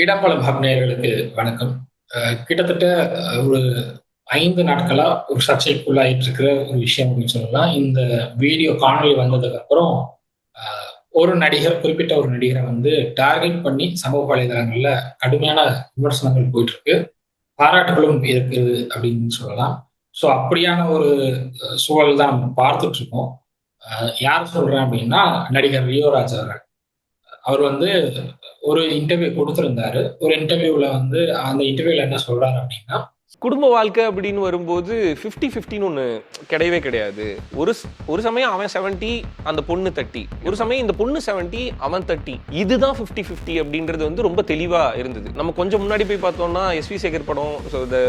ஈடாமலம் hub நேயர்களுக்கு வணக்கம். கிட்டத்தட்ட ஒரு 5 நாட்களா ஒரு சர்ச்சைக்குள்ளாயிட்டு இருக்கிற ஒரு விஷயம் அப்படின்னு சொல்லலாம். இந்த வீடியோ காணொளி வந்ததுக்கு அப்புறம், அ ஒரு நடிகர், குறிப்பிட்ட ஒரு நடிகரை வந்து டார்கெட் பண்ணி சமூக வலைதளங்கள்ல கடுமையான விமர்சனங்கள் போயிட்டு இருக்கு. பாராட்டுகளும் இருக்குது அப்படின்னு சொல்லலாம். ஸோ அப்படியான ஒரு சூழல் தான் நம்ம பார்த்துட்டு இருக்கோம். யார் சொல்றேன் அப்படின்னா, நடிகர் ரியோ ராஜ் அவர்கள். அவர் வந்து ஒரு இன்டர்வியூ குடுத்திருந்தாரு. ஒரு இன்டர்வியூல வந்து அந்த இன்டர்வியூல என்ன சொல்றாரு அப்டின்னா, குடும்ப வாழ்க்கை அப்படின்னு வரும்போது 50-50ன்னு ஒன்று கிடையவே கிடையாது. ஒரு சமயம் அவன் 70 அந்த பொண்ணு 30, ஒரு சமயம் இந்த பொண்ணு 70 அவன் 30. இதுதான் 50-50 அப்படின்றது வந்து ரொம்ப தெளிவா இருந்தது. நம்ம கொஞ்சம் முன்னாடி போய் பார்த்தோம்னா எஸ்வி சேகர் படம், இந்த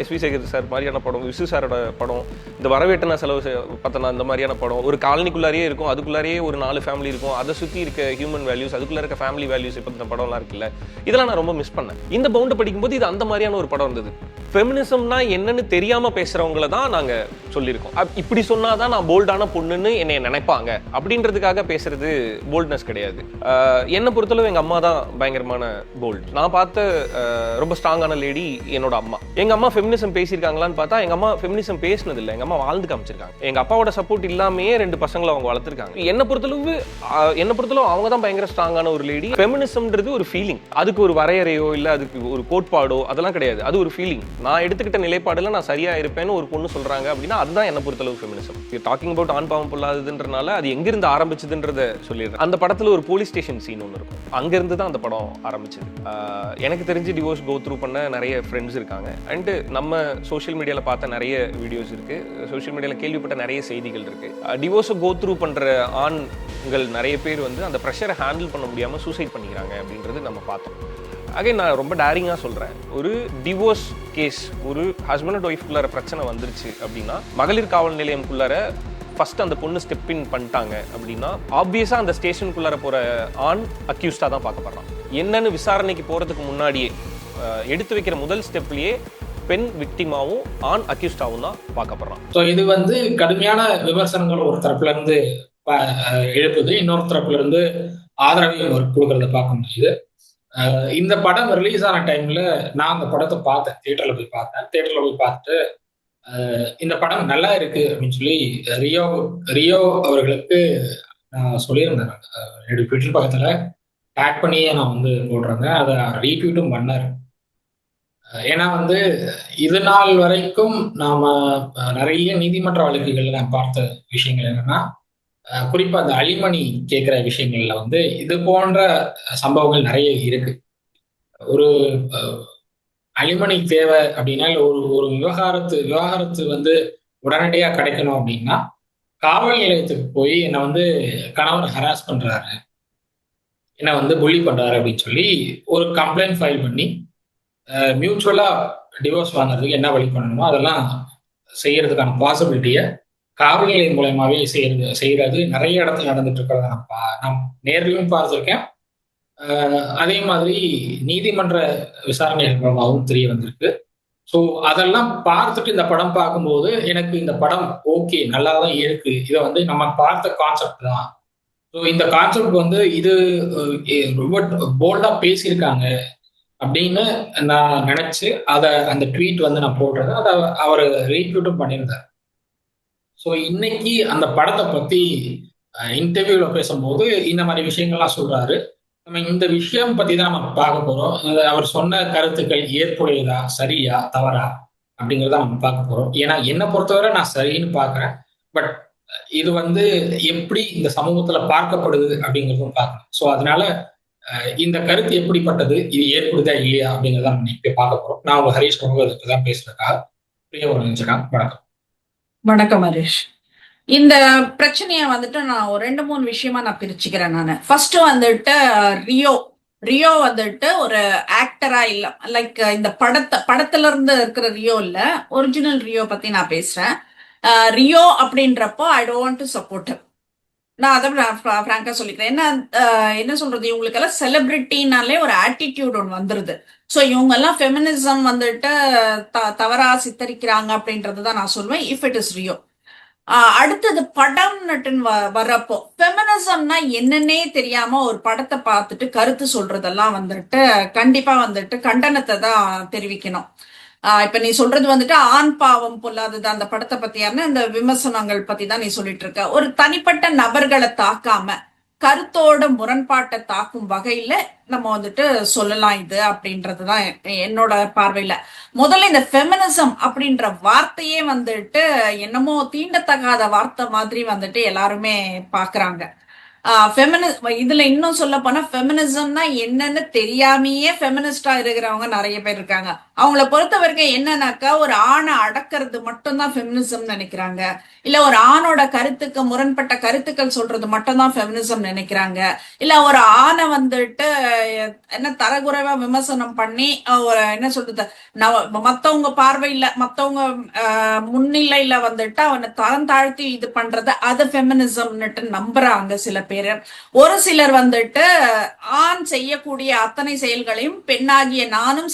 எஸ்வி சேகர் சார் மாதிரியான படம், விசு சாரோட படம், இந்த வரவேட்டனா செலவு பார்த்தனா இந்த மாதிரியான படம், ஒரு காலனிக்குள்ளாரியே இருக்கும், அதுக்குள்ளாரியே ஒரு 4 ஃபேமிலி இருக்கும், அதை சுற்றி இருக்க ஹியூமன் வேல்யூஸ், அதுக்குள்ள இருக்க ஃபேமிலி வேல்யூஸ் இப்போ இந்த படம்லாம் இருக்குல்ல, இதெல்லாம் நான் ரொம்ப மிஸ் பண்ணேன். இந்த பவுண்டை படிக்கும்போது இது அந்த மாதிரியான ஒரு படம் இருந்தது. ஃபெமினிசம்னா என்னன்னு தெரியாம பேசுறவங்கள தான் நாங்க சொல்லியிருக்கோம். இப்படி சொன்னாதான் நான் போல்டான பொண்ணுன்னு என்னை நினைப்பாங்க அப்படின்றதுக்காக பேசுறது போல்ட்னஸ் கிடையாது. என்னை பொறுத்தளவு எங்க அம்மா தான் பயங்கரமான போல்ட். நான் பார்த்த ரொம்ப ஸ்ட்ராங்கான லேடி என்னோட அம்மா. எங்க அம்மா ஃபெமினிசம் பேசியிருக்காங்களான்னு பார்த்தா எங்க அம்மா ஃபெமினிசம் பேசினது இல்லை, எங்க அம்மா வாழ்ந்து காமிச்சிருக்காங்க. எங்க அப்பாவோட சப்போர்ட் இல்லாமையே 2 பசங்களை அவங்க வளர்த்துருக்காங்க. என்னை பொறுத்தளவு அவங்க தான் பயங்கர ஸ்ட்ராங்கான ஒரு லேடி. ஃபெமினிசம்ன்றது ஒரு ஃபீலிங், அதுக்கு ஒரு வரையறையோ இல்லை அதுக்கு ஒரு கோட்பாடோ அதெல்லாம் கிடையாது. அது ஒரு ஃபீலிங். நான் எடுத்துக்கிட்ட நிலைப்பாடுல நான் சரியா இருப்பேன்னு ஒரு பொண்ணு சொல்றாங்க அப்படின்னா அதுதான் என்ன பொறுத்தளவு ஃபெமினிசம். டாக்கிங் அபவுட் ஆண் பாவம் பொல்லாததுன்றனால அது எங்கிருந்து ஆரம்பிச்சதுன்றத சொல்லிடுறேன். அந்த படத்துல ஒரு போலீஸ் ஸ்டேஷன் சீன் ஒன்று இருக்கும், அங்கிருந்து தான் அந்த படம் ஆரம்பிச்சது. எனக்கு தெரிஞ்சு டிவோர்ஸ் கோ த்ரூ பண்ண நிறைய ஃப்ரெண்ட்ஸ் இருக்காங்க. அண்ட் நம்ம சோஷியல் மீடியால பார்த்த நிறைய வீடியோஸ் இருக்கு, சோஷியல் மீடியால கேள்விப்பட்ட நிறைய செய்திகள் இருக்கு. டிவோர்ஸை கோ த்ரூ பண்ற ஆண்கள் நிறைய பேர் வந்து அந்த ப்ரெஷரை ஹேண்டில் பண்ண முடியாம சூசைட் பண்ணிக்கிறாங்க அப்படின்றது நம்ம பார்த்தோம். அகைன் நான் ரொம்ப டேரிங்காக சொல்கிறேன், ஒரு டிவோர்ஸ் கேஸ், ஒரு ஹஸ்பண்ட் அண்ட் ஒய்ஃப்குள்ளார பிரச்சனை வந்துருச்சு அப்படின்னா மகளிர் காவல் நிலையம்குள்ளார ஃபர்ஸ்ட் அந்த பொண்ணு ஸ்டெப் இன் பண்ணிட்டாங்க அப்படின்னா ஆப்வியஸாக அந்த ஸ்டேஷனுக்குள்ளார போகிற ஆண் அக்யூஸ்டாக தான் பார்க்கப்படுறான். என்னன்னு விசாரணைக்கு போகிறதுக்கு முன்னாடியே எடுத்து வைக்கிற முதல் ஸ்டெப்லேயே பெண் விக்டிமாவும் ஆண் அக்யூஸ்டாவும் தான் பார்க்கப்படுறான். ஸோ இது வந்து கடுமையான விமர்சனங்கள் ஒரு தரப்புல இருந்து எழுப்புது, இன்னொரு தரப்புல இருந்து ஆதரவையும் அவர் கொடுக்கறத பார்க்க முடியுது. இந்த படம் ரிலீஸ் ஆன டைம்ல நான் அந்த படத்தை பார்த்தேன், தியேட்டர்ல போய் பார்த்துட்டு இந்த படம் நல்லா இருக்கு அப்படின்னு சொல்லி ரியோ ரியோ அவர்களுக்கு நான் சொல்லியிருந்தேன். என்னுடைய ட்விட்டர் பக்கத்துல டேக் பண்ணியே நான் வந்து போடுறேங்க, அதை ரீட்வீட்டும் பண்ணாரு. ஏன்னா வந்து இது நாள் வரைக்கும் நாம நிறைய நீதிமன்ற வழக்குகள்ல நான் பார்த்த விஷயங்கள் என்னன்னா, குறிப்பா அந்த அலிமணி கேட்கிற விஷயங்கள்ல வந்து இது போன்ற சம்பவங்கள் நிறைய இருக்கு. ஒரு அலிமணி தேவை அப்படின்னா, ஒரு ஒரு விவகாரத்து வந்து உடனடியா கிடைக்கணும் அப்படின்னா, காவல் நிலையத்துக்கு போய் என்ன வந்து கணவர் ஹராஸ் பண்றாரு, என்ன வந்து புல்லி பண்றாரு அப்படின்னு சொல்லி ஒரு கம்ப்ளைண்ட் ஃபைல் பண்ணி மியூச்சுவலா டிவோர்ஸ் வாங்குறதுக்கு என்ன வழி பண்ணணுமோ அதெல்லாம் செய்யறதுக்கான பாசிபிலிட்டியை காவல் நிலையம் மூலயமாவே செய்யறது நிறைய இடத்துல நடந்துட்டு இருக்கிறத நான் நேர்லயும் பார்த்திருக்கேன். அதே மாதிரி நீதிமன்ற விசாரணைகள் மூலமாகவும் தெரிய வந்திருக்கு. ஸோ அதெல்லாம் பார்த்துட்டு இந்த படம் பார்க்கும்போது எனக்கு இந்த படம் ஓகே, நல்லா தான் இருக்கு. இதை வந்து நம்ம பார்த்த கான்செப்ட் தான். ஸோ இந்த கான்செப்ட் வந்து இது ரொம்ப போல்டா பேசியிருக்காங்க அப்படின்னு நான் நினைச்சு அதை அந்த ட்வீட் வந்து நான் போடுறேன். அதை அவர் ரீட்வீட்டும் பண்ணியிருந்தார். ஸோ இன்னைக்கு அந்த படத்தை பத்தி இன்டர்வியூல பேசும்போது இந்த மாதிரி விஷயங்கள்லாம் சொல்றாரு. நம்ம இந்த விஷயம் பத்தி தான் நம்ம பார்க்க போறோம். அவர் சொன்ன கருத்துக்கள் ஏற்புடையதா, சரியா, தவறா அப்படிங்கிறத நம்ம பார்க்க போறோம். ஏன்னா என்னை பொறுத்தவரை நான் சரின்னு பார்க்கிறேன். பட் இது வந்து எப்படி இந்த சமூகத்துல பார்க்கப்படுது அப்படிங்கிறதும் பார்க்கணும். ஸோ அதனால இந்த கருத்து எப்படிப்பட்டது, இது ஏற்படுதா இல்லையா அப்படிங்கிறத நம்ம இப்ப பார்க்க போறோம். நான் உங்க ஹரீஷ் பிரபு தான் பேசுறதுக்காக பிரியா ஒரு நிமிஷம். வணக்கம். வணக்கம் ஹரீஷ். இந்த பிரச்சனைய வந்துட்டு நான் ஒரு 2-3 விஷயமா நான் பிரிச்சுக்கிறேன். நானு ஃபர்ஸ்ட் வந்துட்டு ரியோ வந்துட்டு ஒரு ஆக்டரா இல்ல, லைக் இந்த படத்துல இருந்து இருக்கிற ரியோ இல்ல, ஒரிஜினல் ரியோ பத்தி நான் பேசுறேன். ரியோ அப்படின்றப்போ I don't want to support. நான் அதை ஃப்ராங்கா சொல்லிக்கிறேன். என்ன சொல்றது, இவங்களுக்கெல்லாம் செலிபிரிட்டினாலே ஒரு ஆட்டிடியூட் ஒன்று வந்துருது. ஸோ இவங்க எல்லாம் ஃபெமினிசம் வந்துட்டு தவறா சித்தரிக்கிறாங்க அப்படின்றது தான் நான் சொல்லுவேன், இஃப் இட் இஸ் ரியோ. அடுத்தது படம்னுட்டுன்னு வர்றப்போ ஃபெமினிசம்னா என்னன்னே தெரியாம ஒரு படத்தை பார்த்துட்டு கருத்து சொல்றதெல்லாம் வந்துட்டு கண்டிப்பா வந்துட்டு கண்டனத்தை தான் தெரிவிக்கணும். இப்ப நீ சொல்றது வந்துட்டு ஆண் பாவம் பொல்லாதது அந்த படத்தை பத்தியான இந்த விமர்சனங்கள் பத்தி தான் நீ சொல்லிட்டு இருக்க. ஒரு தனிப்பட்ட நபர்களை தாக்காம கருத்தோட முரண்பாட்டை தாக்கும் வகையில நம்ம வந்துட்டு சொல்லலாம் இது அப்படின்றதுதான் என்னோட பார்வையில. முதல்ல இந்த ஃபெமினிசம் அப்படின்ற வார்த்தையே வந்துட்டு என்னமோ தீண்டத்தகாத வார்த்தை மாதிரி வந்துட்டு எல்லாருமே பாக்குறாங்க. இதுல இன்னும் சொல்ல போனா ஃபெமினிசம்னா என்னன்னு தெரியாமயே ஃபெமினிஸ்டா இருக்கிறவங்க நிறைய பேர் இருக்காங்க. அவங்கள பொறுத்த வரைக்கும் என்னன்னாக்கா ஒரு ஆணை அடக்கிறது மட்டும்தான் ஃபெமினிசம் நினைக்கிறாங்க. இல்ல ஒரு ஆணோட கருத்துக்கு முரண்பட்ட கருத்துக்கள் சொல்றது மட்டும்தான் ஃபெமினிசம் நினைக்கிறாங்க. இல்ல ஒரு ஆணை வந்துட்டு என்ன தரக்குறைவா விமர்சனம் பண்ணி ஒரு என்ன சொல்றது மத்தவங்க பார்வையில மத்தவங்க முன்னிலையில வந்துட்டு அவனை தரம் தாழ்த்தி இது பண்றது அது ஃபெமினிசம்னுட்டு நம்புறாங்க சில பேரு. ஒரு சிலர் வந்துட்டு ஆண் செய்யக்கூடிய அத்தனை செயல்களையும் பெண்ணாகிய நானும்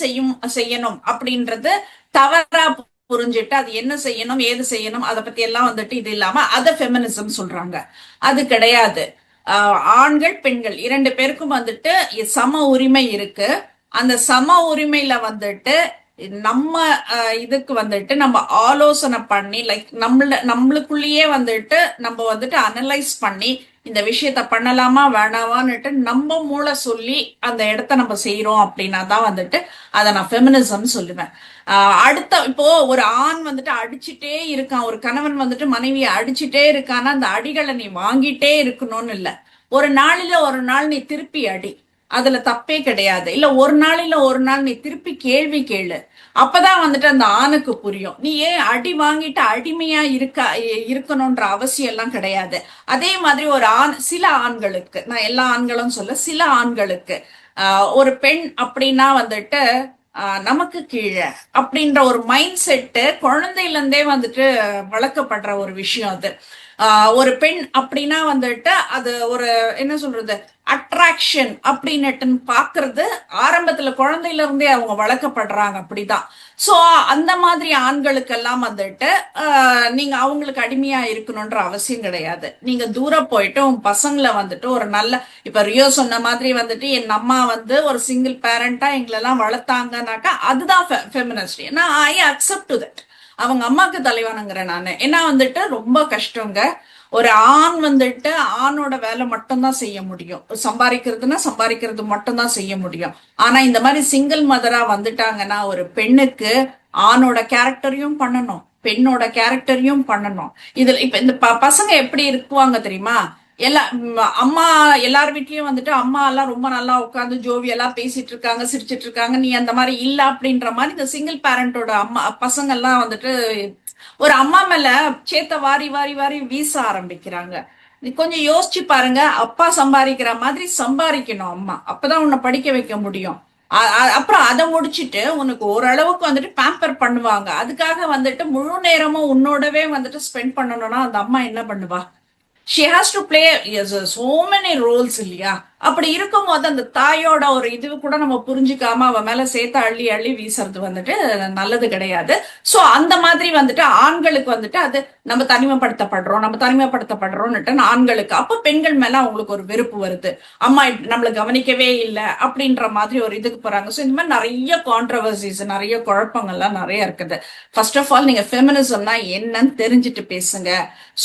செய்யணும் அப்படின்றது தவறா புரிஞ்சுட்டு அது என்ன செய்யணும் ஏது செய்யணும் அதை பத்தி எல்லாம் வந்துட்டு இது இல்லாம அத ஃபெமினிசம் சொல்றாங்க. அது கிடையாது. ஆண்கள் பெண்கள் 2 பேருக்கும் வந்துட்டு சம உரிமை இருக்கு. அந்த சம உரிமையில வந்துட்டு நம்ம இதுக்கு வந்துட்டு நம்ம ஆலோசனை பண்ணி லைக் நம்மளுக்குள்ளேயே வந்துட்டு நம்ம வந்துட்டு அனலைஸ் பண்ணி இந்த விஷயத்த பண்ணலாமா வேணாமான்னுட்டு நம்ம மூளை சொல்லி அந்த இடத்த நம்ம செய்யறோம் அப்படின்னா தான் வந்துட்டு அதை நான் ஃபெமினிசம் சொல்லுவேன். அடுத்த இப்போ ஒரு ஆண் வந்துட்டு அடிச்சுட்டே இருக்கான், ஒரு கணவன் வந்துட்டு மனைவியை அடிச்சுட்டே இருக்கான்னா அந்த அடிகளை நீ வாங்கிட்டே இருக்கணும்னு இல்லை. ஒரு நாளில ஒரு நாள் நீ திருப்பி அடி, அதுல தப்பே கிடையாது. இல்ல ஒரு நாளில ஒரு நாள் நீ திருப்பி கேள்வி கேளு, அப்பதான் வந்துட்டு அந்த ஆணுக்கு புரியும். நீ ஏன் அடி வாங்கிட்டு அடிமையா இருக்கணும்ன்ற அவசியம் எல்லாம் கிடையாது. அதே மாதிரி ஒரு சில ஆண்களுக்கு, நான் எல்லா ஆண்களும் சொல்ல, சில ஆண்களுக்கு ஒரு பெண் அப்படின்னா வந்துட்டு நமக்கு கீழே அப்படின்ற ஒரு மைண்ட் செட்டு குழந்தையில இருந்தே வந்துட்டு வளர்க்கப்படுற ஒரு விஷயம் அது. ஒரு பெண் அப்படின்னா வந்துட்டு அது ஒரு என்ன சொல்றது அட்ராக்ஷன் அப்படின்னு பாக்குறது ஆரம்பத்துல குழந்தையில இருந்தே அவங்க வளர்க்கப்படுறாங்க அப்படிதான். சோ அந்த மாதிரி ஆண்களுக்கெல்லாம் வந்துட்டு நீங்க அவங்களுக்கு அடிமையா இருக்கணும்ன்ற அவசியம் கிடையாது. நீங்க தூரம் போயிட்டு உங்க பசங்களை வந்துட்டு ஒரு நல்ல இப்ப ரியோ சொன்ன மாதிரி வந்துட்டு என் அம்மா வந்து ஒரு சிங்கிள் பேரண்டா எங்களெல்லாம் வளர்த்தாங்கன்னாக்கா அதுதான் ஃபெமினிஸ்ட். ஏன்னா ஐ அக்செப்ட் டு தட். அவங்க அம்மாக்கு தலைவானுங்கிறேன் நானு. ஏன்னா வந்துட்டு ரொம்ப கஷ்டங்க. ஒரு ஆண் வந்துட்டு ஆணோட வேலை மட்டும்தான் செய்ய முடியும். சம்பாதிக்கிறதுனா சம்பாதிக்கிறது மட்டும்தான் செய்ய முடியும். ஆனா இந்த மாதிரி சிங்கிள் மதரா வந்துட்டாங்கன்னா ஒரு பெண்ணுக்கு ஆணோட கேரக்டரையும் பண்ணணும், பெண்ணோட கேரக்டரையும் பண்ணணும். இதுல இப்ப இந்த பசங்க எப்படி இருக்குவாங்க தெரியுமா? அம்மா எல்லார் வீட்லயும் வந்துட்டு அம்மா எல்லாம் ரொம்ப நல்லா உட்காந்து ஜோவியெல்லாம் பேசிட்டு இருக்காங்க, சிரிச்சிட்டு இருக்காங்க. நீ அந்த மாதிரி இல்ல அப்படின்ற மாதிரி இந்த சிங்கிள் பேரண்டோட அம்மா பசங்க எல்லாம் வந்துட்டு ஒரு அம்மா மேல சேத்த வாரி வாரி வாரி வீச ஆரம்பிக்கிறாங்க. கொஞ்சம் யோசிச்சு பாருங்க. அப்பா சம்பாதிக்கிற மாதிரி சம்பாதிக்கணும் அம்மா, அப்பதான் உன்னை படிக்க வைக்க முடியும். அப்புறம் அதை முடிச்சுட்டு உனக்கு ஓரளவுக்கு வந்துட்டு பேம்பர் பண்ணுவாங்க. அதுக்காக வந்துட்டு முழு நேரமும் உன்னோடவே வந்துட்டு ஸ்பெண்ட் பண்ணணும்னா அந்த அம்மா என்ன பண்ணுவா? she has to play so many roles இல்லையா? அப்படி இருக்கும் போது அந்த தாயோட ஒரு இது கூட நம்ம புரிஞ்சுக்காம அவ மேல சேர்த்து அள்ளி அள்ளி வீசுறது வந்துட்டு நல்லது கிடையாது. சோ அந்த மாதிரி வந்துட்டு ஆண்களுக்கு வந்துட்டு அது நம்ம தனிமைப்படுத்தப்படுறோம்னுட்டு ஆண்களுக்கு அப்ப பெண்கள் மேல அவங்களுக்கு ஒரு வெறுப்பு வருது. அம்மா நம்மள கவனிக்கவே இல்லை அப்படின்ற மாதிரி ஒரு இதுக்கு போறாங்க. சோ இந்த மாதிரி நிறைய கான்ட்ரவர்சிஸ், நிறைய குழப்பங்கள்லாம் நிறைய இருக்குது. ஃபர்ஸ்ட் ஆஃப் ஆல் நீங்க ஃபெமினிசம்னா என்னன்னு தெரிஞ்சுட்டு பேசுங்க.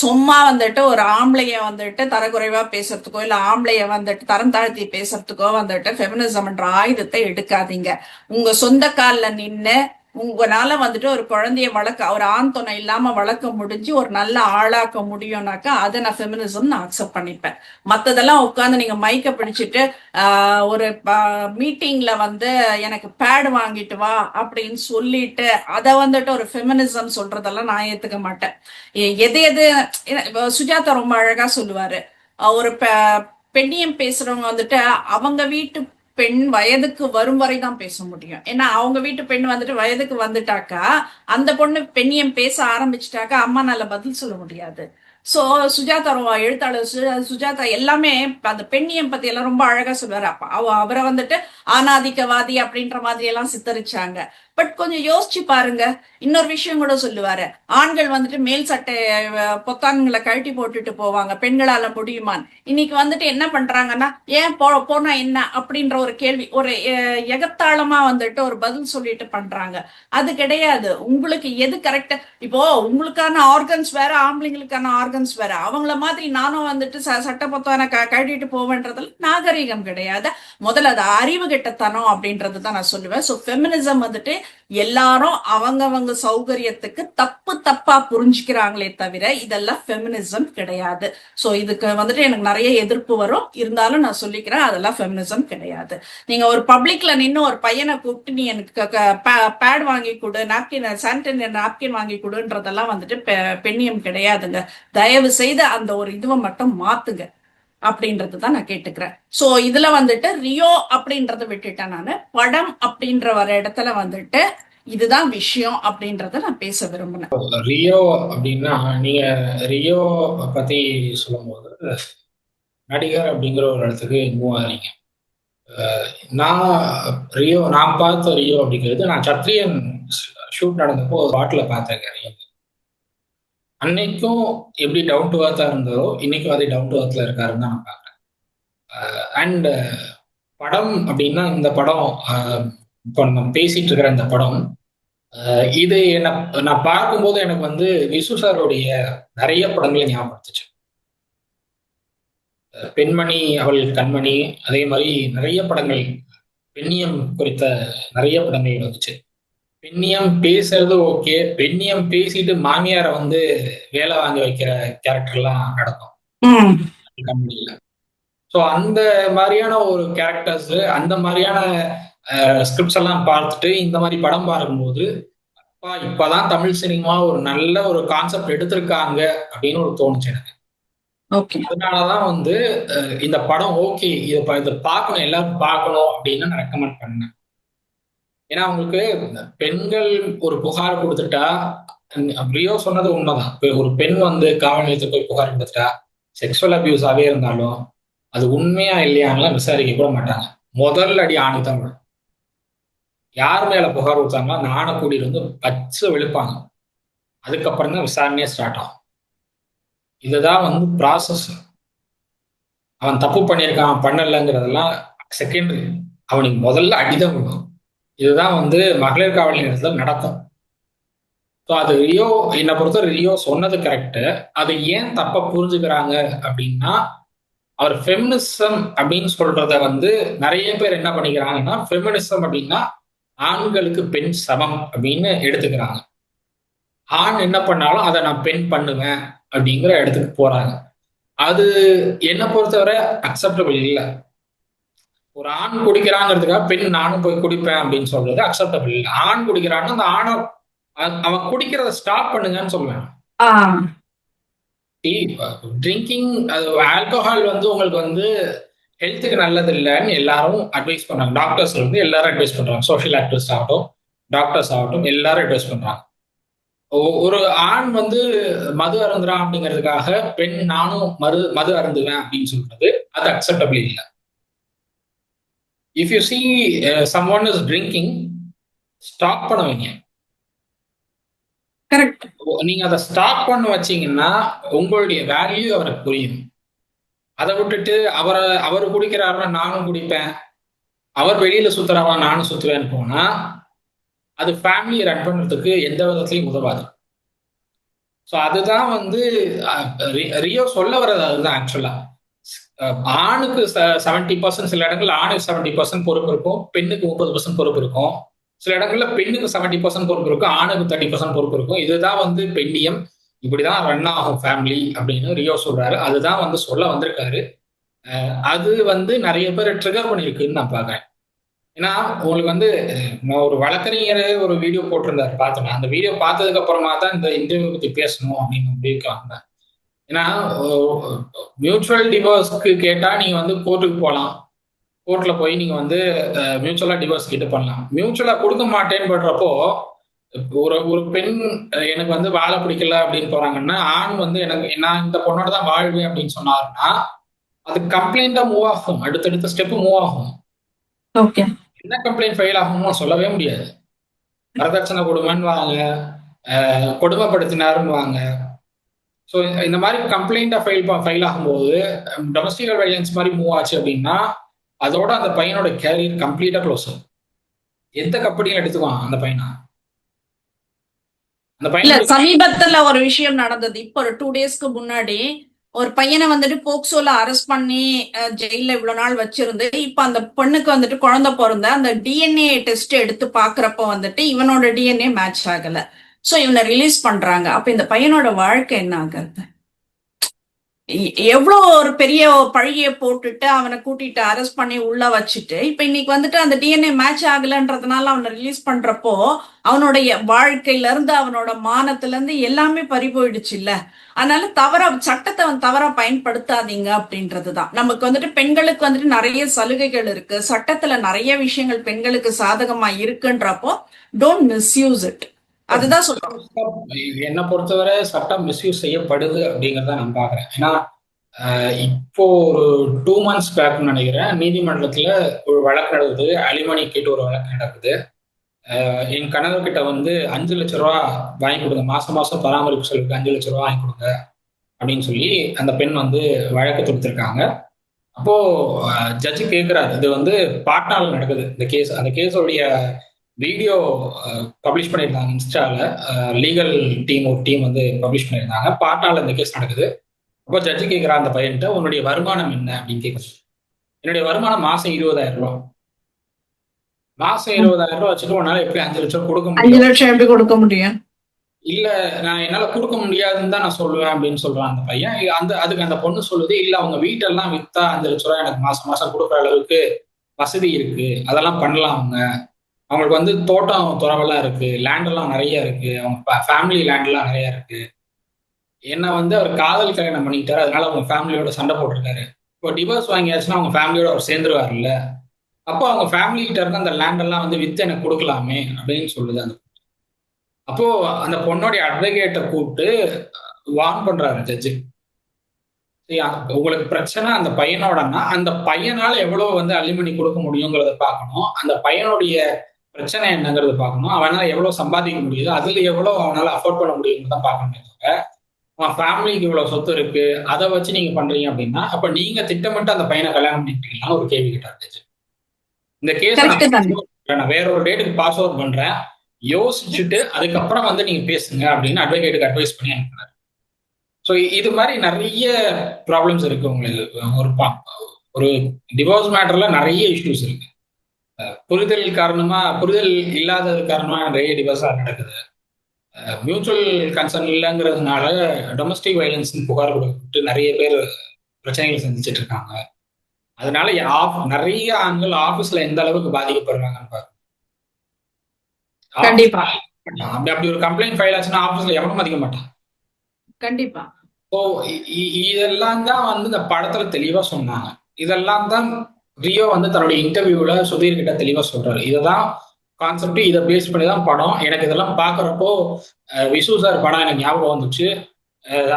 சும்மா வந்துட்டு ஒரு ஆம்பளைய வந்துட்டு தரக்குறைவா பேசுறதுக்கோ இல்ல ஆம்பளைய வந்துட்டு தரம் தாழ்த்தி பேசுறதுக்கோ வந்துட்டு ஃபெமினிசம்ன்ற ஆயுதத்தை எடுக்காதீங்க. உங்க சொந்த கால்ல நின்னு உங்களால வந்துட்டு ஒரு குழந்தைய ஒரு ஆண் துணை இல்லாம வளர்க்க முடிஞ்சு ஒரு நல்ல ஆளாக்க முடியும்னாக்கா அதை நான் ஃபெமினிசம் நான் அக்செப்ட் பண்ணிப்பேன். மத்ததெல்லாம் உட்காந்து நீங்க மைக்க பிடிச்சிட்டு ஒரு மீட்டிங்ல வந்து எனக்கு பேட் வாங்கிட்டு வா அப்படின்னு சொல்லிட்டு அதை வந்துட்டு ஒரு ஃபெமினிசம் சொல்றதெல்லாம் நான் ஏத்துக்க மாட்டேன். எது சுஜாதா ரொம்ப அழகா சொல்லுவாரு, ஒரு பெண்ணியம் பேசுறவங்க வந்துட்டு அவங்க வீட்டு பெண் வயதுக்கு வரும் வரைதான் பேச முடியும். ஏன்னா அவங்க வீட்டு பெண் வந்துட்டு வயதுக்கு வந்துட்டாக்கா அந்த பொண்ணு பெண்ணியம் பேச ஆரம்பிச்சுட்டாக்கா அம்மானால பதில் சொல்ல முடியாது. சோ சுஜாதா எழுத்தாளர் சுஜாதா எல்லாமே அந்த பெண்ணியம் பத்தி எல்லாம் ரொம்ப அழகா சொல்லுவாரு. அவரை வந்துட்டு ஆணாதிக்கவாதி அப்படின்ற மாதிரி எல்லாம் சித்தரிச்சாங்க. பட் கொஞ்சம் யோசிச்சு பாருங்க. இன்னொரு விஷயம் கூட சொல்லுவாரு, ஆண்கள் வந்துட்டு மேல் சட்டை பொத்தான்களை கழட்டி போட்டுட்டு போவாங்க, பெண்களால முடியுமான்னு. இன்னைக்கு வந்துட்டு என்ன பண்றாங்கன்னா, ஏன் போனா என்ன அப்படின்ற ஒரு கேள்வி, ஒரு எகத்தாளமா வந்துட்டு ஒரு பதில் சொல்லிட்டு பண்றாங்க. அது கிடையாது. உங்களுக்கு எது கரெக்ட்? இப்போ உங்களுக்கான ஆர்கன்ஸ் வேற, ஆம்பளைங்களுக்கான ஆர்கன்ஸ் வேற. அவங்கள மாதிரி நானும் வந்துட்டு சட்டை பொத்தான கழட்டிட்டு போவேன்றதுல நாகரிகம் கிடையாது. முதல்ல அது அறிவு கெட்டத்தனம் அப்படின்றது தான் நான் சொல்லுவேன். ஸோ ஃபெமினிசம் வந்துட்டு எல்லாரும் அவங்கவங்க சௌகரியத்துக்கு தப்பு தப்பா புரிஞ்சுக்கிறாங்களே தவிர இதெல்லாம் ஃபெமினிசம் கிடையாது. ஸோ இதுக்கு வந்துட்டு எனக்கு நிறைய எதிர்ப்பு வரும், இருந்தாலும் நான் சொல்லிக்கிறேன், அதெல்லாம் ஃபெமினிசம் கிடையாது. நீங்க ஒரு பப்ளிக்ல நின்று ஒரு பையனை கூப்பிட்டு நீ எனக்கு பேட் வாங்கி கொடு, நாப்கின், சானிடரி நாப்கின் வாங்கி கொடுன்றதெல்லாம் வந்துட்டு பெண்ணியம் கிடையாதுங்க. தயவு செய்து அந்த ஒரு இதுவை மட்டும் மாத்துங்க அப்படின்றது தான் நான் கேட்டுக்கிறேன். சோ இதுல வந்துட்டு ரியோ அப்படின்றத விட்டுட்டேன். நானு படம் அப்படின்ற வர இடத்துல வந்துட்டு இதுதான் விஷயம் அப்படின்றத நான் பேச விரும்பினேன். ரியோ அப்படின்னா, நீங்க ரியோ பத்தி சொல்லும்போது நடிகர் அப்படிங்கிற ஒரு இடத்துக்கு மூவ் ஆகிறீங்க. நான் பார்த்த ரியோ அப்படிங்கிறது, நான் சத்ரியன் ஷூட் நடந்தப்போ ஒரு பாட்டுல பார்த்தேங்க ரியோ. அன்னைக்கும் எப்படி டவுன் டு அர்த்தா இருந்தாரோ இன்னைக்கும் அதே டவுன் டு அர்த்ல இருக்காருன்னு தான் நான் பார்க்குறேன். அண்ட் படம் அப்படின்னா, இந்த படம் இப்போ நம்ம பேசிட்டு இருக்கிற இந்த படம், இது நான் பார்க்கும்போது எனக்கு வந்து விசு சாருடைய நிறைய படங்களை ஞாபகப்படுத்துச்சு. பெண்மணி அவள் கண்மணி, அதே மாதிரி நிறைய படங்கள் பெண்ணியம் குறித்த நிறைய படங்கள் வந்துச்சு. பெண்ணியம் பேசுறது ஓகே, பெண்ணியம் பேசிட்டு மாமியாரை வந்து வேலை வாங்கி வைக்கிற கேரக்டர்லாம் நடக்கும் கம்பெனியில. ஸோ அந்த மாதிரியான ஒரு கேரக்டர்ஸ், அந்த மாதிரியான ஸ்கிரிப்ட்ஸ் எல்லாம் பார்த்துட்டு இந்த மாதிரி படம் பார்க்கும்போது, அப்பா இப்பதான் தமிழ் சினிமா ஒரு நல்ல ஒரு கான்செப்ட் எடுத்திருக்காங்க அப்படின்னு ஒரு தோணுச்சு எனக்கு. அதனாலதான் வந்து இந்த படம் ஓகே, இதை பார்க்கணும், எல்லாரும் பார்க்கணும் அப்படின்னு நான் ரெக்கமெண்ட் பண்ணேன். ஏன்னா அவங்களுக்கு பெண்கள் ஒரு புகார் கொடுத்துட்டா, ரியோ சொன்னது உண்மைதான், ஒரு பெண் வந்து காவல் நிலையத்துக்கு போய் புகார் கொடுத்துட்டா, செக்ஷுவல் அபியூஸாவே இருந்தாலும் அது உண்மையா இல்லையான்லாம் விசாரிக்க கூட மாட்டாங்க. முதல் அடி ஆணி தான் விடும். யார் மேல புகார் கொடுத்தாங்களோ அந்த ஆணை கூட்டிட்டு வந்து பச்சு விழுப்பாங்க. அதுக்கப்புறம் தான் விசாரணையே ஸ்டார்ட் ஆகும். இதுதான் வந்து ப்ராசஸ். அவன் தப்பு பண்ணியிருக்கான் பண்ணலைங்கிறதெல்லாம் செகண்டரி. அவனுக்கு முதல்ல அடிதான் விடும். இதுதான் வந்து மகளிர் காவல் நிலையத்தில் நடக்கும். ஸோ அது ரியோ, என்னை பொறுத்த ரியோ சொன்னது கரெக்டு. அது ஏன் தப்பா புரிஞ்சுக்கிறாங்க அப்படின்னா, அவர் ஃபெமினிசம் அப்படின்னு சொல்றத வந்து நிறைய பேர் என்ன பண்ணிக்கிறாங்கன்னா, ஃபெமினிசம் அப்படின்னா ஆண்களுக்கு பெண் சமம் அப்படின்னு எடுத்துக்கிறாங்க. ஆண் என்ன பண்ணாலும் அதை நான் பெண் பண்ணுவேன் அப்படிங்கிற இடத்துக்கு போறாங்க. அது என்னை பொறுத்தவரை அக்செப்டபிள் இல்லை. ஒரு ஆண் குடிக்கிறாங்கிறதுக்காக பெண் நானும் போய் குடிப்பேன் அப்படின்னு சொல்றது அக்செப்டபிள் இல்லை. ஆண் குடிக்கிறான்னு அந்த ஆணை அவன் குடிக்கிறத ஸ்டாப் பண்ணுங்கன்னு சொல்லுவேன். ட்ரிங்கிங், ஆல்கஹால் வந்து உங்களுக்கு வந்து ஹெல்த்துக்கு நல்லது இல்லைன்னு எல்லாரும் அட்வைஸ் பண்றாங்க. டாக்டர்ஸ் வந்து எல்லாரும் அட்வைஸ் பண்றாங்க. சோஷியல் ஆக்டிவிஸ்ட் ஆகட்டும், டாக்டர்ஸ் ஆகட்டும், எல்லாரும் அட்வைஸ் பண்றாங்க. ஒரு ஆண் வந்து மது அருந்துறான் அப்படிங்கிறதுக்காக பெண் நானும் மது அருந்துவேன் அப்படின்னு சொல்றது அது அக்செப்டபிள் இல்லை. If you see someone is drinking, stop பண்ண வைங்க. கரெக்ட். நீங்க அதை ஸ்டாப் பண்ண வச்சீங்கன்னா உங்களுடைய வேல்யூ அவருக்கு புரியும். அதை விட்டுட்டு அவர் குடிக்கிறாருன்னா நானும் குடிப்பேன், அவர் வெளியில சுத்துறாரா நானும் சுத்துவேன்னு போனா அது ஃபேமிலி ரன் பண்றதுக்கு எந்த விதத்திலையும் உதவாது. ஸோ அதுதான் வந்து ரியோ சொல்ல வர்றது. அதுதான் ஆக்சுவலா ஆணுக்கு 70%, சில இடங்கள்ல ஆணுக்கு 70% பொறுப்பு இருக்கும், பெண்ணுக்கு 30% பொறுப்பு இருக்கும். சில இடங்கள்ல பெண்ணுக்கு 70% பொறுப்பு இருக்கும், ஆணுக்கு 30% பொறுப்பு இருக்கும். இதுதான் வந்து பெண்ணியம், இப்படிதான் ரன் ஆகும் ஃபேமிலி அப்படின்னு ரியோ சொல்றாரு. அதுதான் வந்து சொல்ல வந்திருக்காரு. அது வந்து நிறைய பேர் ட்ரிகர் பண்ணியிருக்குன்னு நான் பார்க்குறேன். ஏன்னா உங்களுக்கு வந்து நான் ஒரு வழக்கறிஞர் ஒரு வீடியோ போட்டிருந்தாரு, பார்த்தேன். அந்த வீடியோ பார்த்ததுக்கு அப்புறமா தான் இந்த இன்டர்வியூ பத்தி பேசணும் அப்படின்னு முடிவுக்காங்க. ஏன்னா மியூச்சுவல் டிவோர்ஸ்க்கு கேட்டா நீங்க வந்து கோர்ட்டுக்கு போகலாம், கோர்ட்ல போய் நீங்க வந்து மியூச்சுவலா டிவோர்ஸ் கிட்ட பண்ணலாம். மியூச்சுவலா கொடுக்க மாட்டேன்னு பண்றப்போ ஒரு பெண் எனக்கு வந்து வாழ பிடிக்கல அப்படின்னு போறாங்கன்னா, ஆண் வந்து எனக்கு நான் இந்த பொண்ணோட தான் வாழ்வேன் அப்படின்னு சொன்னாருன்னா அது கம்ப்ளைண்டா மூவ் ஆகும், அடுத்தடுத்த ஸ்டெப் மூவ் ஆகும். என்ன கம்ப்ளைண்ட் ஃபைல் ஆகும்னு சொல்லவே முடியாது. வரதட்சணை கொடுமைன்னு வாங்க, கொடுமைப்படுத்தினாருன்னு வாங்க. ஸோ இந்த மாதிரி கம்ப்ளைண்ட்டாக ஃபைல் ஆகும்போது டொமஸ்டிக் வயலன்ஸ் மாதிரி மூவ் ஆச்சு அப்படின்னா அதோட அந்த பையனோட கேரியர் கம்ப்ளீட்டாக க்ளோஸ் ஆகும். எந்த கம்பெனியும் எடுத்துக்குவான் அந்த பையனை? அந்த இல்ல பையன் சமீபத்துல ஒரு விஷயம் நடந்தது. இப்போ ஒரு 2 டேஸ்க்கு முன்னாடி ஒரு பையனை வந்துட்டு போக்சோல அரெஸ்ட் பண்ணி ஜெயில இவ்வளவு நாள் வச்சிருந்து, இப்ப அந்த பொண்ணுக்கு வந்துட்டு குழந்தை பிறந்த அந்த டிஎன்ஏ டெஸ்ட் எடுத்து பாக்குறப்ப வந்துட்டு இவனோட டிஎன்ஏ மேட்ச் ஆகல. சோ இவனை ரிலீஸ் பண்றாங்க. அப்ப இந்த பையனோட வாழ்க்கை என்ன ஆகுறது? எவ்வளோ ஒரு பெரிய பழியை போட்டுட்டு அவனை கூட்டிட்டு அரெஸ்ட் பண்ணி உள்ள வச்சுட்டு இப்ப இன்னைக்கு வந்துட்டு அந்த டிஎன்ஏ மேட்ச் ஆகலன்றதுனால அவனை ரிலீஸ் பண்றப்போ அவனுடைய வாழ்க்கையில இருந்து அவனோட மானத்துல இருந்து எல்லாமே பறி போயிடுச்சு இல்ல. அதனால சட்டத்தை தவறா பயன்படுத்தாதீங்க அப்படின்றதுதான். நமக்கு வந்துட்டு பெண்களுக்கு வந்துட்டு நிறைய சலுகைகள் இருக்கு, சட்டத்துல நிறைய விஷயங்கள் பெண்களுக்கு சாதகமா இருக்குன்றப்போ டோன்ட் மிஸ்யூஸ் இட். அதுதான் சொல்றோம். என்னை பொறுத்தவரை சட்டம் மிஸ்யூஸ் செய்யப்படுது அப்படிங்கிறத நான் பாக்குறேன். ஏன்னா இப்போ ஒரு 2 months பேக்னு நினைக்கிறேன், நீதிமன்றத்துல ஒரு வழக்கு நடக்குது, அலிமணி கேட்டு ஒரு வழக்கு நடக்குது. என் கணவர்கிட்ட வந்து 5 லட்ச ரூபா வாங்கி கொடுங்க, மாசம் மாசம் பராமரிப்பு செலவுக்கு 5 லட்ச ரூபா வாங்கி கொடுங்க அப்படின்னு சொல்லி அந்த பெண் வந்து வழக்கு தொடுத்திருக்காங்க. அப்போ ஜட்ஜி கேட்கிறாரு, இது வந்து பாட்னால நடக்குது இந்த கேஸ். அந்த கேஸோடைய வீடியோ பப்ளிஷ் பண்ணியிருந்தாங்க இன்ஸ்டால, லீகல் ஒரு டீம் வந்து பப்ளிஷ் பண்ணியிருந்தாங்க. பாட்னால இந்த கேஸ் நடக்குது. அப்போ ஜட்ஜி கேட்குறா அந்த பையன்கிட்ட, உன்னுடைய வருமானம் என்ன அப்படின்னு கேட்குறது. என்னுடைய வருமானம் மாசம் 20,000 ரூபா. மாசம் 20,000 ரூபா வச்சுட்டு உன்னால எப்படி 5 லட்சம் கொடுக்க முடியும்? 5 லட்சம் எப்படி கொடுக்க முடியும்? இல்ல நான் என்னால கொடுக்க முடியாதுன்னு தான் நான் சொல்லுவேன் அப்படின்னு சொல்றான் அந்த பையன். அதுக்கு அந்த பொண்ணு சொல்லுது, இல்ல அவங்க வீட்டெல்லாம் வித்தா 5 லட்ச ரூபா எனக்கு மாசம் மாசம் கொடுக்குற அளவுக்கு வசதி இருக்கு, அதெல்லாம் பண்ணலாம். அவங்களுக்கு வந்து தோட்டம் துறவெல்லாம் இருக்கு, லேண்ட் எல்லாம் நிறைய இருக்கு, அவங்க ஃபேமிலி லேண்ட் எல்லாம் நிறைய இருக்கு. என்ன வந்து அவர் காதல் கல்யாணம் பண்ணிக்கிட்டாரு, அதனால அவங்க ஃபேமிலியோட சண்டை போட்டிருக்காரு. இப்போ டிவோர்ஸ் வாங்கியாச்சுன்னா அவங்க ஃபேமிலியோட அவர் சேர்ந்துருவாருல்ல, அப்போ அவங்க ஃபேமிலி கிட்ட இருந்து அந்த லேண்ட் எல்லாம் வந்து வித்து எனக்கு கொடுக்கலாமே அப்படின்னு சொல்லுது அந்த. அப்போ அந்த பொண்ணுடைய அட்வொகேட்டை கூப்பிட்டு வார்ன் பண்றாரு ஜட்ஜு. உங்களுக்கு பிரச்சனை அந்த பையனோடனா அந்த பையனால எவ்வளவு வந்து அலிமணி கொடுக்க முடியுங்கிறத பார்க்கணும், அந்த பையனுடைய பிரச்சனை என்னங்கிறது பார்க்கணும், அவனால எவ்வளவு சம்பாதிக்க முடியுது, அதுல எவ்வளவு அவனால அஃபோர்ட் பண்ண முடியுங்கிறத பார்க்கணும். அவன் ஃபேமிலிக்கு இவ்வளவு சொத்து இருக்கு, அதை வச்சு நீங்க பண்றீங்க அப்படின்னா அப்ப நீங்க திட்டமிட்டு அந்த பையனை கல்யாணம் பண்ணிட்டீங்கன்னா ஒரு கேள்வி கேட்டாரு. இந்த கேஸ் நான் வேற ஒரு டேட்டுக்கு பாஸ் அவுட் பண்றேன், யோசிச்சுட்டு அதுக்கப்புறம் வந்து நீங்க பேசுங்க அப்படின்னு அட்வொகேட்டுக்கு அட்வைஸ் பண்ணி அனுப்புறாரு. ஸோ இது மாதிரி நிறைய ப்ராப்ளம்ஸ் இருக்கு உங்களுக்கு. ஒரு டிவோர்ஸ் மேட்டர்ல நிறைய இஷ்யூஸ் இருக்கு. புரிதல் இல்லாதது காரணமா நிறைய டிவோர்ஸ் நடக்குது. மியூச்சுவல் கன்சர்ன் இல்லைங்கிறதுனால டொமஸ்டிக் வயலன்ஸ் புகார் கொடுத்து நிறைய பேர் பிரச்சனைகள் சந்திச்சுட்டு இருக்காங்க. அதனால நிறைய ஆண்கள் ஆபீஸ்ல எந்த அளவுக்கு பாதிக்கப்படுறாங்கன்னு பாருங்க. கண்டிப்பா அப்படி ஒரு கம்ப்ளைண்ட் ஃபைல் ஆச்சுன்னா ஆபீஸ்ல எவனும் மதிக்க மாட்டான். கண்டிப்பா. ஸோ இதெல்லாம் தான் வந்து இந்த படத்துல தெளிவா சொன்னாங்க. இதெல்லாம் தான் ரியோ வந்து தன்னுடைய இன்டர்வியூல சுதீர் கிட்ட தெளிவா சொல்றாரு. இததான் கான்செப்ட், இதை பேஸ் பண்ணி தான் படம். எனக்கு இதெல்லாம் பாக்குறப்போ விசு சார் படம் எனக்கு ஞாபகம் வந்துச்சு.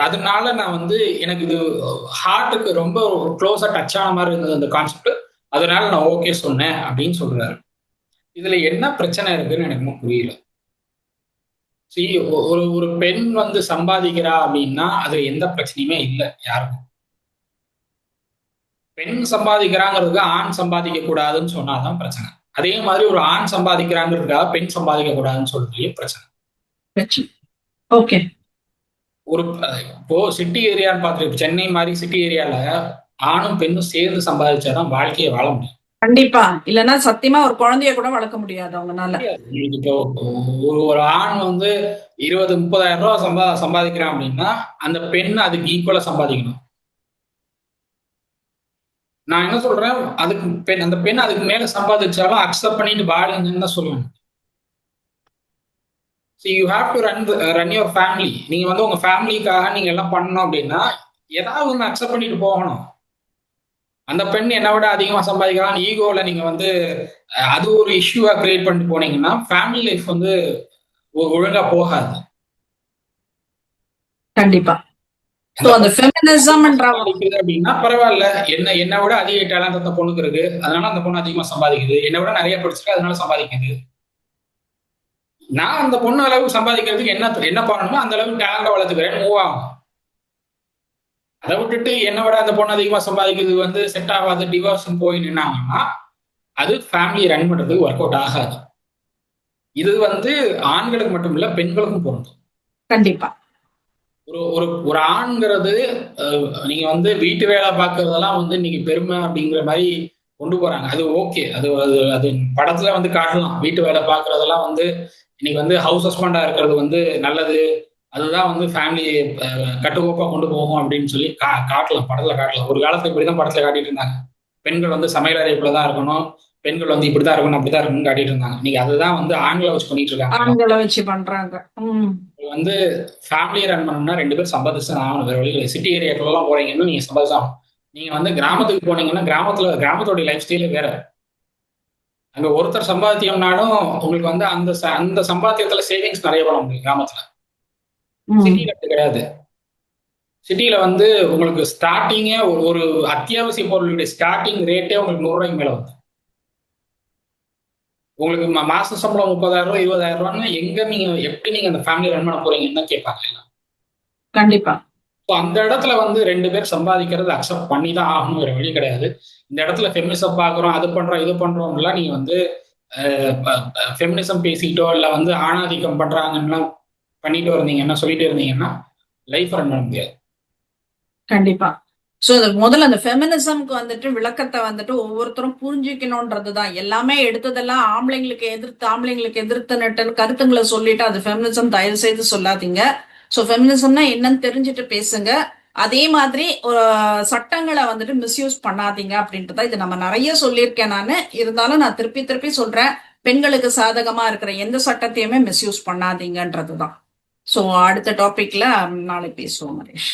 அதனால நான் வந்து எனக்கு இது ஹார்ட்டுக்கு ரொம்ப க்ளோஸா டச் ஆன மாதிரி இருந்தது அந்த கான்செப்ட். அதனால நான் ஓகே சொன்னேன் அப்படின்னு சொல்றாரு. இதுல என்ன பிரச்சனை இருக்குன்னு எனக்கு புரியல. ஒரு பெண் வந்து சம்பாதிக்கிறா அப்படின்னா அது எந்த பிரச்சனையுமே இல்லை யாருக்கும். பெண் சம்பாதிக்கிறாங்கிறதுக்கு ஆண் சம்பாதிக்க கூடாதுன்னு சொன்னாதான் பிரச்சனை. அதே மாதிரி ஒரு ஆண் சம்பாதிக்கிறாங்கிறதுக்காக பெண் சம்பாதிக்க கூடாதுன்னு சொல்றதுலயே பிரச்சனை. ஓகே. இப்போ சிட்டி ஏரியான்னு பார்த்து சென்னை மாதிரி சிட்டி ஏரியால ஆணும் பெண்ணும் சேர்ந்து சம்பாதிச்சாதான் வாழ்க்கையை வாழ முடியும். கண்டிப்பா, இல்லைன்னா சத்தியமா ஒரு குழந்தைய கூட வளர்க்க முடியாது அவங்கனால. இப்போ ஒரு ஆண் வந்து 20-30,000 ரூபாய் சம்பாதிக்கிறான் அப்படின்னா அந்த பெண் அதுக்கு ஈக்குவலா சம்பாதிக்கணும். நான் என்ன சொல்றேன், அதுக்கு அந்த பெண் அதுக்கு மேல சம்பாதிச்சாலும் அக்செப்ட் பண்ணிட்டு வாழுங்கன்னு தான் சொல்லுவேன். You have to run your family. நீங்க வந்து உங்க ஃபேமிலிக்காக நீங்க எல்லாம் பண்ணணும் அப்படின்னா ஏதாவது ஒன்று அக்செப்ட் பண்ணிட்டு போகணும். அந்த பெண் என்னை விட அதிகமா சம்பாதிக்கலாம் ஈகோல நீங்க வந்து அது ஒரு இஷ்யூவா கிரியேட் பண்ணிட்டு போனீங்கன்னா ஃபேமிலி லைஃப் வந்து ஒழுங்கா போகாது. கண்டிப்பா. அப்படின்னா பரவாயில்ல, என்னை விட அதிக டேலண்ட் அந்த பொண்ணுக்கு இருக்கு, அதனால அந்த பொண்ணு அதிகமா சம்பாதிக்குது, என்னை விட நிறைய படிச்சிருக்கு அதனால சம்பாதிக்குது. நான் அந்த பொண்ணு அளவுக்கு சம்பாதிக்கிறதுக்கு என்ன பண்ணணுமோ அந்த அளவுக்கு டேலண்ட வளர்த்துக்கிறேன், மூவ் ஆகும். அதை விட்டுட்டு என்னை விட அந்த பொண்ணு அதிகமா சம்பாதிக்கிறது வந்து செட் ஆகாது, டிவோர்ஸ் போய் நின்னாங்கன்னா அது ஃபேமிலி ரன் பண்றதுக்கு ஒர்க் அவுட் ஆகாது. இது வந்து ஆண்களுக்கு மட்டும் இல்ல, பெண்களுக்கும் பொருந்தும். கண்டிப்பா. ஒரு ஒரு ஒரு ஆண்கிறது நீங்க வந்து வீட்டு வேலை பார்க்கறதெல்லாம் வந்து இன்னைக்கு பெருமை அப்படிங்கிற மாதிரி கொண்டு போறாங்க. அது ஓகே, அது அது அது படத்துல வந்து காட்டலாம். வீட்டு வேலை பார்க்கறதெல்லாம் வந்து இன்னைக்கு வந்து ஹவுஸ் ஹஸ்பண்டா இருக்கிறது வந்து நல்லது, அதுதான் வந்து ஃபேமிலி கட்டுக்கோப்பா கொண்டு போகும் அப்படின்னு சொல்லி காட்டலாம், படத்துல காட்டலாம். ஒரு காலத்துல இப்படிதான் படத்துல காட்டிட்டு இருந்தாங்க. பெண்கள் வந்து சமையல் அறைக்குள்ளதான் இருக்கணும், பெண்கள் வந்து இப்படிதான் இருக்கணும், அப்படிதான் இருக்கணும்னு காட்டிட்டு இருந்தாங்க. இன்னைக்கு அதுதான் வந்து ஆண்களை வச்சு பண்ணிட்டு இருக்காங்க. ஆண்களை வச்சு பண்றாங்க. வந்து ஃபேமிலியை ரன் பண்ணணும்னா 2 பேர் சம்பாதிச்சு ஆகணும், வேற வழி இல்லை. சிட்டி ஏரியாக்கெல்லாம் போறீங்கன்னா நீங்க சம்பாதிச்சு ஆகணும். நீங்க வந்து கிராமத்துக்கு போனீங்கன்னா கிராமத்தோட லைஃப் ஸ்டைலே வேற. அங்க ஒருத்தர் சம்பாத்தியம்னாலும் உங்களுக்கு வந்து அந்த சம்பாத்தியத்துல சேவிங்ஸ் நிறைய பண்ண முடியும் கிராமத்துல. சிட்டியில அப்படி கிடையாது. சிட்டியில வந்து உங்களுக்கு ஸ்டார்டிங்கே ஒரு அத்தியாவசிய பொருளுடைய ஸ்டார்டிங் ரேட்டே உங்களுக்கு 100 ரூபாய்க்கு மேல வந்து உங்களுக்கு மாச சம்பளம் 30,000 ரூபாய் 20,000 ரூபாய்னா எங்க நீங்க எப்படி நீங்க அந்த ஃபேமிலி ரன் பண்ண போறீங்கன்னு தான் கேட்பாங்க எல்லாம். கண்டிப்பா. அந்த இடத்துல வந்து 2 பேர் சம்பாதிக்கிறது அக்செப்ட் பண்ணி தான் ஆகணும், வேற வழி கிடையாது. இந்த இடத்துல ஃபெமினிசம் பார்க்குறோம், அது பண்றோம், இது பண்றோம்லாம் நீங்க வந்து ஃபெமினிசம் பேசிக்கிட்டோ இல்லை வந்து ஆணாதிக்கம் பண்றாங்கன்னா பண்ணிட்டு இருந்தீங்கன்னா, சொல்லிட்டு இருந்தீங்கன்னா லைஃப் ரன் பண்ண முடியாது. கண்டிப்பா. சோ முதல்ல அந்த ஃபெமினிசம்க்கு வந்துட்டு விளக்கத்தை வந்துட்டு ஒவ்வொருத்தரும் புரிஞ்சுக்கணும்ன்றதுதான். எல்லாமே எடுத்ததெல்லாம் ஆம்பளைங்களுக்கு எதிர்த்துன்னு கருத்துங்களை சொல்லிட்டு அது ஃபெமினிசம் தயவு செய்து சொல்லாதீங்க. சோ ஃபெமினிசம்னா என்னன்னு தெரிஞ்சுட்டு பேசுங்க. அதே மாதிரி சட்டங்களை வந்துட்டு மிஸ்யூஸ் பண்ணாதீங்க அப்படின்ட்டு தான். இது நம்ம நிறைய சொல்லியிருக்கேன் நானு. இருந்தாலும் நான் திருப்பி திருப்பி சொல்றேன், பெண்களுக்கு சாதகமா இருக்கிற எந்த சட்டத்தையுமே மிஸ்யூஸ் பண்ணாதீங்கன்றதுதான். சோ அடுத்த டாபிக்ல நாளை பேசுவோம் மகேஷ்.